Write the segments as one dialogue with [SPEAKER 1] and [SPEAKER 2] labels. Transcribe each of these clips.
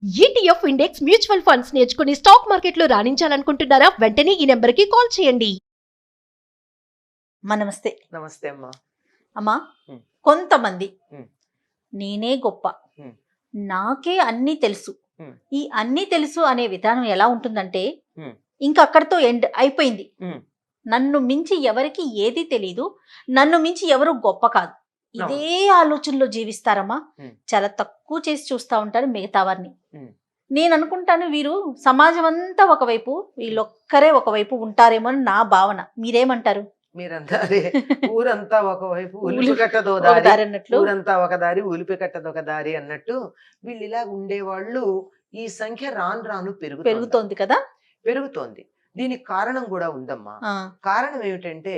[SPEAKER 1] ETF index mutual funds నేర్చుకుని stock మార్కెట్లో రాణించాలనుకుంటున్నారా? వెంటనే ఈ నెంబర్కి కాల్ చేయండి.
[SPEAKER 2] నమస్తే.
[SPEAKER 3] నమస్తే అమ్మా.
[SPEAKER 2] అమ్మా,
[SPEAKER 3] ఉమ్.
[SPEAKER 2] కొంతమంది
[SPEAKER 3] ఉమ్.
[SPEAKER 2] నేనే గొప్ప,
[SPEAKER 3] ఉమ్.
[SPEAKER 2] నాకే అన్నీ తెలుసు,
[SPEAKER 3] ఉమ్.
[SPEAKER 2] ఈ అన్నీ తెలుసు అనే విధానం ఎలా ఉంటుందంటే
[SPEAKER 3] ఉమ్.
[SPEAKER 2] ఇంక అక్కడితో ఎండ్ అయిపోయింది.
[SPEAKER 3] ఉమ్.
[SPEAKER 2] నన్ను మించి ఎవరికి ఏది తెలీదు, నన్ను మించి ఎవరు గొప్ప కాదు, ఇదే ఆలోచనలో జీవిస్తారమ్మా.
[SPEAKER 3] ఉమ్.
[SPEAKER 2] చాలా తక్కువ చేసి చూస్తూ ఉంటారు మిగతా వారిని.
[SPEAKER 3] ఉమ్.
[SPEAKER 2] నేను అనుకుంటాను వీరు సమాజం అంతా ఒకవైపు, వీళ్ళొక్కరే ఒకవైపు ఉంటారేమో అని నా భావన. మీరేమంటారు?
[SPEAKER 3] మీరంతా అదే, ఊరంతా ఒకవైపు ఉలిపి కట్టదో
[SPEAKER 2] ఒక
[SPEAKER 3] దారి
[SPEAKER 2] దారి అన్నట్లు.
[SPEAKER 3] ఊరంతా ఒక దారి ఉలిపి కట్టదు ఒక దారి అన్నట్టు వీళ్ళు ఇలా ఉండేవాళ్ళు ఈ సంఖ్య రాను రాను
[SPEAKER 2] పెరుగుతోంది కదా.
[SPEAKER 3] పెరుగుతోంది. దీనికి కారణం కూడా ఉందమ్మా.
[SPEAKER 2] ఆ,
[SPEAKER 3] కారణం ఏమిటంటే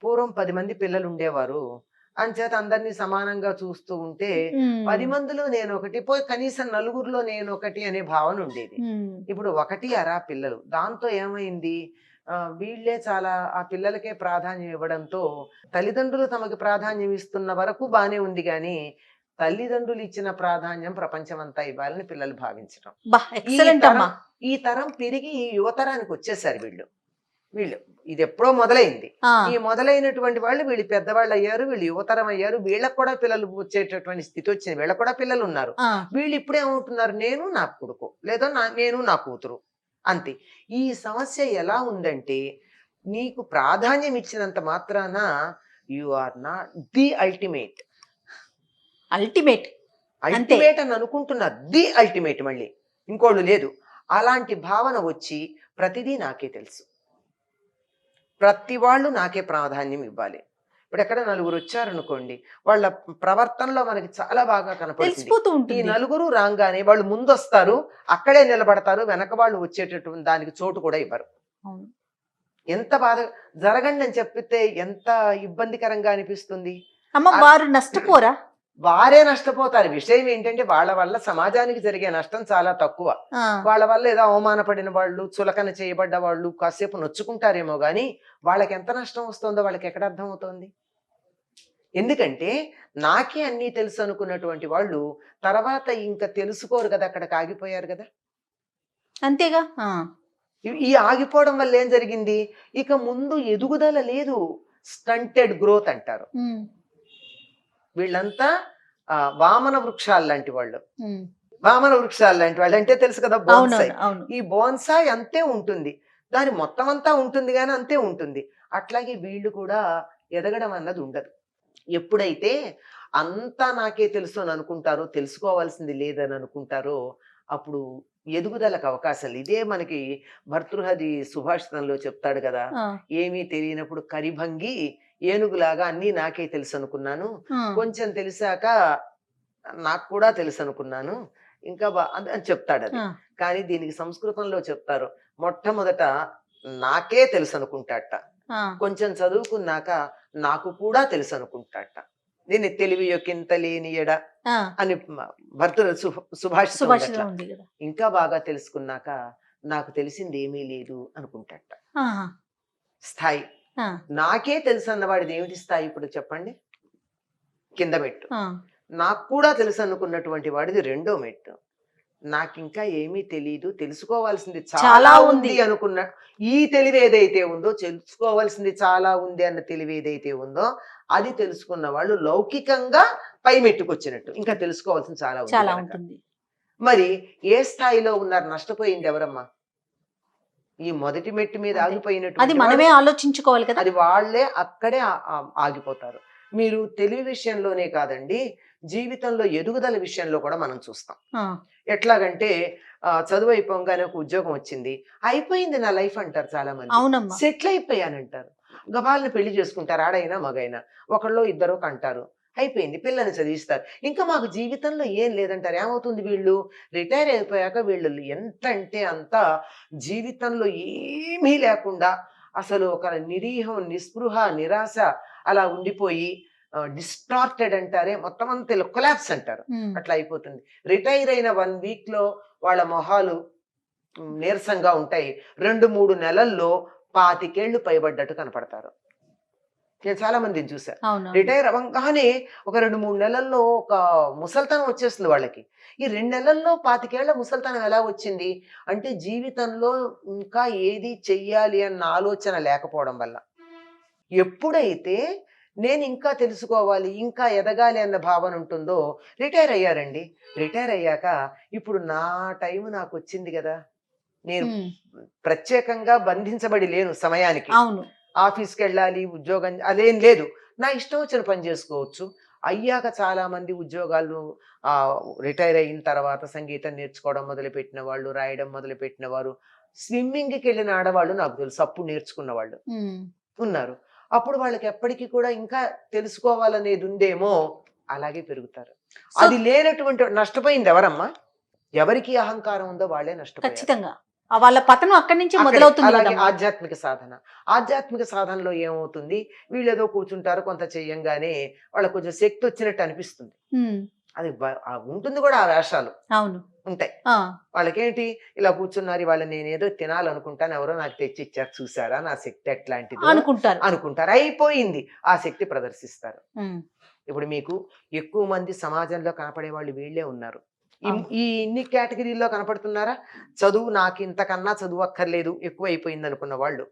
[SPEAKER 3] పూర్వం 10 మంది పిల్లలు ఉండేవారు, అంచేత అందరినీ సమానంగా చూస్తూ ఉంటే 10 మందిలో నేను ఒకటి, పోయి కనీసం నలుగురిలో నేను ఒకటి అనే భావన ఉండేది. ఇప్పుడు ఒకటి అరా పిల్లలు, దాంతో ఏమైంది, వీళ్ళే చాలా ఆ పిల్లలకే ప్రాధాన్యం ఇవ్వడంతో తల్లిదండ్రులు తమకి ప్రాధాన్యం ఇస్తున్న వరకు బానే ఉంది, కానీ తల్లిదండ్రులు ఇచ్చిన ప్రాధాన్యం ప్రపంచం అంతా ఇవ్వాలని పిల్లలు భావించడం.
[SPEAKER 2] ఎక్సలెంట్ అమ్మా.
[SPEAKER 3] ఈ తరం పెరిగి ఈ యువతరానికి వచ్చేసారు వీళ్ళు. ఇది ఎప్పుడో మొదలైంది. ఈ మొదలైనటువంటి వాళ్ళు వీళ్ళు పెద్దవాళ్ళు అయ్యారు, వీళ్ళు యువతరం అయ్యారు, వీళ్ళకు కూడా పిల్లలు వచ్చేటటువంటి స్థితి వచ్చింది, వీళ్ళకు కూడా పిల్లలు ఉన్నారు. వీళ్ళు ఇప్పుడేమవుతున్నారు, నేను నా కొడుకు లేదా నేను నా కూతురు అంతే. ఈ సమస్య ఎలా ఉందంటే, నీకు ప్రాధాన్యం ఇచ్చినంత మాత్రాన you are not the ultimate.
[SPEAKER 2] Ultimate
[SPEAKER 3] అని అనుకుంటున్నారు, ది అల్టిమేట్, మళ్ళీ ఇంకోళ్ళు లేదు. అలాంటి భావన వచ్చి ప్రతిదీ నాకే తెలుసు, ప్రతి వాళ్ళు నాకే ప్రాధాన్యం ఇవ్వాలి. ఇప్పుడు ఎక్కడ నలుగురు వచ్చారనుకోండి, వాళ్ళ ప్రవర్తనలో మనకి చాలా బాగా కనపడుతుంది. ఈ నలుగురు రాగానే వాళ్ళు ముందు వస్తారు, అక్కడే నిలబడతారు, వెనక వాళ్ళు వచ్చేటటువంటి దానికి చోటు కూడా ఇవ్వరు. ఎంత బాధ, జరగండి అని చెప్పితే ఎంత ఇబ్బందికరంగా అనిపిస్తుంది.
[SPEAKER 2] వారు నష్టపోరా?
[SPEAKER 3] వారే నష్టపోతారు. విషయం ఏంటంటే వాళ్ళ వల్ల సమాజానికి జరిగే నష్టం చాలా తక్కువ. వాళ్ళ వల్ల ఏదో అవమానపడిన వాళ్ళు, చులకన చేయబడ్డ వాళ్ళు కాసేపు నొచ్చుకుంటారేమో గాని వాళ్ళకి ఎంత నష్టం వస్తుందో వాళ్ళకి ఎక్కడ అర్థం అవుతోంది. ఎందుకంటే నాకే అన్నీ తెలుసు అనుకున్నటువంటి వాళ్ళు తర్వాత ఇంకా తెలుసుకోరు కదా, అక్కడికి ఆగిపోయారు కదా.
[SPEAKER 2] అంతేగా.
[SPEAKER 3] ఈ ఆగిపోవడం వల్ల ఏం జరిగింది, ఇక ముందు ఎదుగుదల లేదు, స్టంటెడ్ గ్రోత్ అంటారు. వీళ్ళంతా వామన వృక్షాలు లాంటి వాళ్ళు. వామన వృక్షాలు లాంటి వాళ్ళు అంటే తెలుసు కదా, బోన్సాయ్. ఈ బోన్సాయ్ అంతే ఉంటుంది, దాని మొత్తం అంతా ఉంటుంది కానీ అంతే ఉంటుంది. అట్లాగే వీళ్ళు కూడా ఎదగడం అన్నది ఉండదు. ఎప్పుడైతే అంతా నాకే తెలుసు అని అనుకుంటారో, తెలుసుకోవాల్సింది లేదని అనుకుంటారో, అప్పుడు ఎదుగుదలకు అవకాశాలు. ఇదే మనకి భర్తృహరి సుభాషితంలో చెప్తాడు కదా, ఏమీ తెలియనప్పుడు కరిభంగి ఏనుగులాగా అన్నీ నాకే తెలుసు అనుకున్నాను, కొంచెం తెలిసాక నాకు కూడా తెలుసు అనుకున్నాను, ఇంకా అని చెప్తాడు అది. కానీ దీనికి సంస్కృతంలో చెప్తారు, మొట్టమొదట నాకే తెలుసు అనుకుంటాట, కొంచెం చదువుకున్నాక నాకు కూడా తెలుసు అనుకుంటాట. దీన్ని తెలివి యొక్కింత లేని ఎడ అని భర్తృ సుభాషితం. ఇంకా బాగా తెలుసుకున్నాక నాకు తెలిసింది ఏమీ లేదు అనుకుంటాట. స్థాయి నాకే తెలుసు అన్నవాడిది ఏమిటి స్థాయి ఇప్పుడు చెప్పండి, కింద మెట్టు. నాకు కూడా తెలుసు అనుకున్నటువంటి వాడిది రెండో మెట్టు. నాకు ఇంకా ఏమీ తెలియదు, తెలుసుకోవాల్సింది చాలా ఉంది అనుకున్న ఈ తెలివి ఏదైతే ఉందో, తెలుసుకోవాల్సింది చాలా ఉంది అన్న తెలివి ఏదైతే ఉందో అది తెలుసుకున్న వాళ్ళు లౌకికంగా పై మెట్టుకొచ్చినట్టు. ఇంకా తెలుసుకోవాల్సింది చాలా ఉంటుంది. మరి ఏ స్థాయిలో ఉన్నారు, నష్టపోయింది ఎవరమ్మా? ఈ మొదటి మెట్టు మీద ఆగిపోయినట్టు,
[SPEAKER 2] అది మనమే ఆలోచించుకోవాలి కదా,
[SPEAKER 3] అది వాళ్ళే అక్కడే ఆగిపోతారు. మీరు తెలివి విషయంలోనే కాదండి, జీవితంలో ఎదుగుదల విషయంలో కూడా మనం చూస్తాం. ఎట్లాగంటే చదువు అయిపోగానే ఒక ఉద్యోగం వచ్చింది, అయిపోయింది నా లైఫ్ అంటారు చాలా మంది. సెటిల్ అయిపోయానంటారు, గబాలను పెళ్లి చేసుకుంటారు, ఆడైనా మగైనా, ఒకళ్ళు ఇద్దరు కంటారు, అయిపోయింది, పిల్లల్ని చదివిస్తారు, ఇంకా మాకు జీవితంలో ఏం లేదంటారు. ఏమవుతుంది, వీళ్ళు రిటైర్ అయిపోయాక వీళ్ళు ఎంత అంటే అంత జీవితంలో ఏమీ లేకుండా అసలు ఒక నిరీహం, నిస్పృహ, నిరాశ అలా ఉండిపోయి డిస్టార్టెడ్ అంటారే, మొత్తం అంతా కొలాప్స్ అంటారు, అట్లా అయిపోతుంది. రిటైర్ అయిన 1 వీక్ లో వాళ్ళ మొహాలు నీరసంగా ఉంటాయి, 2-3 నెలల్లో 25 ఏళ్ళు పైబడ్డట్టు కనపడతారు. నేను చాలా మందిని చూసా.
[SPEAKER 2] అవును
[SPEAKER 3] రిటైర్ అవ్వగానే ఒక 2-3 నెలల్లో ఒక ముసల్తనం వచ్చేస్తుంది వాళ్ళకి. ఈ 2 నెలల్లో 25 ఏళ్ల ముసల్తనం ఎలా వచ్చింది అంటే జీవితంలో ఇంకా ఏది చెయ్యాలి అన్న ఆలోచన లేకపోవడం వల్ల. ఎప్పుడైతే నేను ఇంకా తెలుసుకోవాలి, ఇంకా ఎదగాలి అన్న భావన ఉంటుందో రిటైర్ అయ్యారండి. రిటైర్ అయ్యాక ఇప్పుడు నా టైం నాకు వచ్చింది కదా, నేను ప్రత్యేకంగా బంధించబడి లేను సమయానికి.
[SPEAKER 2] అవును
[SPEAKER 3] ఆఫీస్కి వెళ్ళాలి, ఉద్యోగం అదేం లేదు. నా ఇష్టం వచ్చిన పని చేసుకోవచ్చు. అయ్యాక చాలా మంది ఉద్యోగాలు రిటైర్ అయిన తర్వాత సంగీతం నేర్చుకోవడం మొదలుపెట్టిన వాళ్ళు, రాయడం మొదలుపెట్టిన వారు, స్విమ్మింగ్కి వెళ్ళిన ఆడవాళ్ళు నాకు తెలుసు అప్పుడు నేర్చుకున్న వాళ్ళు ఉన్నారు. అప్పుడు వాళ్ళకి ఎప్పటికీ కూడా ఇంకా తెలుసుకోవాలనేది ఉందేమో, అలాగే పెరుగుతారు. అది లేనటువంటి నష్టపోయింది ఎవరమ్మా? ఎవరికి అహంకారం ఉందో వాళ్ళే నష్టపోయారు.
[SPEAKER 2] ఖచ్చితంగా వాళ్ళ పతనం అక్కడి నుంచి
[SPEAKER 3] అక్కడే.
[SPEAKER 2] మొదలవుతుంది
[SPEAKER 3] అలాగే
[SPEAKER 2] కదమ్మా.
[SPEAKER 3] ఆధ్యాత్మిక సాధన. ఆధ్యాత్మిక సాధనలో ఏమవుతుంది, వీళ్ళేదో కూర్చుంటారు, కొంత చెయ్యంగానే వాళ్ళకు కొంచెం శక్తి వచ్చినట్టు అనిపిస్తుంది. అది ఉంటుంది కూడా, ఆ వేషాలు
[SPEAKER 2] అవును
[SPEAKER 3] ఉంటాయి. వాళ్ళకేంటి, ఇలా కూర్చున్నారు, వాళ్ళ నేనేదో తినాలనుకుంటాను, ఎవరో నాకు తెచ్చి ఇచ్చారు, చూసారా నా శక్తి ఎట్లాంటిది
[SPEAKER 2] అనుకుంటారు.
[SPEAKER 3] అనుకుంటారు. అయిపోయింది, ఆ శక్తి ప్రదర్శిస్తారు. ఇప్పుడు మీకు ఎక్కువ మంది సమాజంలో కనపడే వాళ్ళు వీళ్ళే ఉన్నారు. ఈ ఇన్ని కేటగిరీల్లో కనపడుతున్నారా? చదువు, నాకు ఇంతకన్నా చదువు అక్కర్లేదు, ఎక్కువ అయిపోయింది అనుకున్న వాళ్ళు,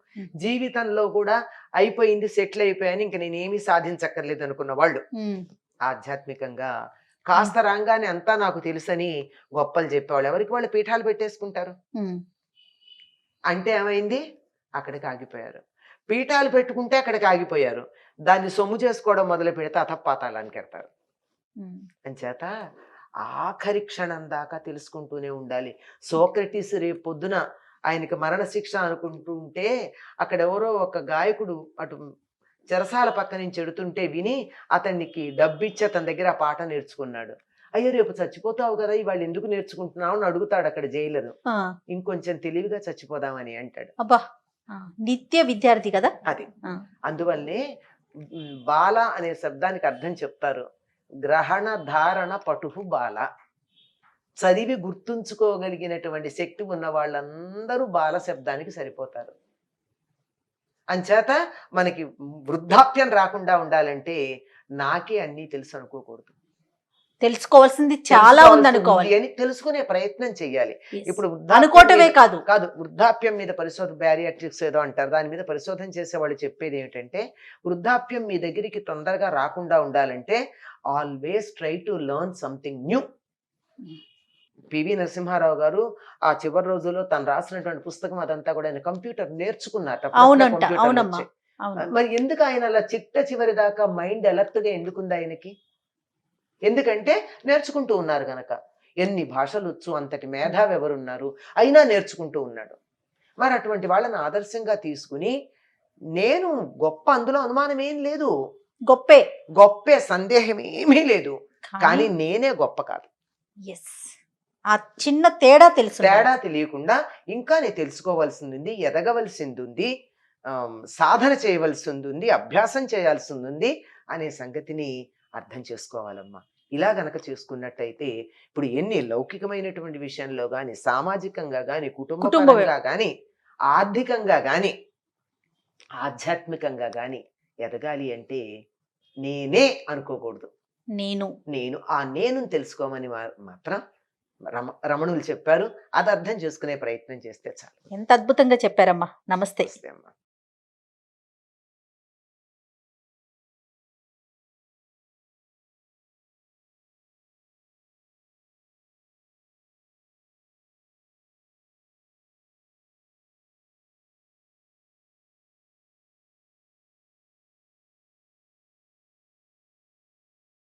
[SPEAKER 3] జీవితంలో కూడా అయిపోయింది, సెటిల్ అయిపోయాను, ఇంక నేనేమీ సాధించక్కర్లేదు అనుకున్న వాళ్ళు, ఆధ్యాత్మికంగా కాస్త రాగానే అంతా నాకు తెలుసని గొప్పలు చెప్పేవాళ్ళు ఎవరికి వాళ్ళు పీఠాలు పెట్టేసుకుంటారు. అంటే ఏమైంది, అక్కడికి ఆగిపోయారు. పీఠాలు పెట్టుకుంటే అక్కడికి ఆగిపోయారు. దాన్ని సొమ్ము చేసుకోవడం మొదలు పెడితే అధపాతాళానికి వెళ్తారు. అంచేత ఆఖరి క్షణం దాకా తెలుసుకుంటూనే ఉండాలి. సోక్రటీస్ రేపు పొద్దున ఆయనకి మరణశిక్ష అనుకుంటూ ఉంటే అక్కడ ఎవరో ఒక గాయకుడు అటు చెరసాల పక్క నుంచి ఎడుతుంటే విని అతనికి డబ్బిచ్చి అతని దగ్గర ఆ పాట నేర్చుకున్నాడు. అయ్యో రేపు చచ్చిపోతావు కదా, ఇవాళ ఎందుకు నేర్చుకుంటున్నావు అని అడుగుతాడు అక్కడ జైలరు. ఇంకొంచెం తెలివిగా చచ్చిపోదామని అంటాడు.
[SPEAKER 2] అబ్బా, నిత్య విద్యార్థి కదా
[SPEAKER 3] అది. అందువల్లే బాల అనే శబ్దానికి అర్థం చెప్తారు, గ్రహణ ధారణ పటుహు బాల. చదివి గుర్తుంచుకోగలిగినటువంటి శక్తి ఉన్న వాళ్ళందరూ బాల శబ్దానికి సరిపోతారు. అంచేత మనకి వృద్ధాప్యం రాకుండా ఉండాలంటే నాకే అన్నీ తెలుసు అనుకోకూడదు,
[SPEAKER 2] తెలుసుకోవాల్సింది చాలా ఉంది అనుకోవాలి
[SPEAKER 3] అని తెలుసుకునే ప్రయత్నం చెయ్యాలి. ఇప్పుడు
[SPEAKER 2] అనుకోవటమే కాదు
[SPEAKER 3] వృద్ధాప్యం మీద పరిశోధన, బ్యారియాట్రిక్స్ ఏదో అంటారు, దాని మీద పరిశోధన చేసే వాళ్ళు చెప్పేది ఏమిటంటే, వృద్ధాప్యం మీ దగ్గరికి తొందరగా రాకుండా ఉండాలంటే always try to learn something new. PV Narasimharao గారు ఆ చివరి రోజుల్లో తను రాసినటువంటి పుస్తకం అదంతా కూడా ఆయన కంప్యూటర్ నేర్చుకున్నారు. మరి ఎందుకు ఆయన అలా చివరి దాకా మైండ్ అలర్ట్ గా ఎందుకుంది ఆయనకి? ఎందుకంటే నేర్చుకుంటూ ఉన్నారు గనక. ఎన్ని భాషలు వచ్చు, అంతటి మేధావి ఎవరున్నారు, అయినా నేర్చుకుంటూ ఉన్నాడు. మరి అటువంటి వాళ్ళని ఆదర్శంగా తీసుకుని నేను గొప్ప, అందులో అనుమానం ఏం లేదు, గొప్పే, సందేహం ఏమీ లేదు. కానీ నేనే గొప్ప కాదు.
[SPEAKER 2] ఆ చిన్న తేడా
[SPEAKER 3] తెలియకుండా ఇంకా నేను తెలుసుకోవాల్సింది ఉంది, ఎదగవలసింది ఉంది, సాధన చేయవలసింది ఉంది, అభ్యాసం చేయాల్సింది ఉంది అనే సంగతిని అర్థం చేసుకోవాలమ్మా. ఇలా గనక చేసుకున్నట్టయితే ఇప్పుడు ఎన్ని లౌకికమైనటువంటి విషయంలో కానీ, సామాజికంగా కానీ, కుటుంబంగా కానీ, ఆర్థికంగా కానీ, ఆధ్యాత్మికంగా కానీ ఎదగాలి అంటే నేనే అనుకోకూడదు. నేను ఆ నేను తెలుసుకోమని మాత్రం రమణులు చెప్పారు. అది అర్థం చేసుకునే ప్రయత్నం చేస్తే చాలు.
[SPEAKER 2] ఎంత అద్భుతంగా చెప్పారమ్మా. నమస్తే.
[SPEAKER 3] అమ్మా.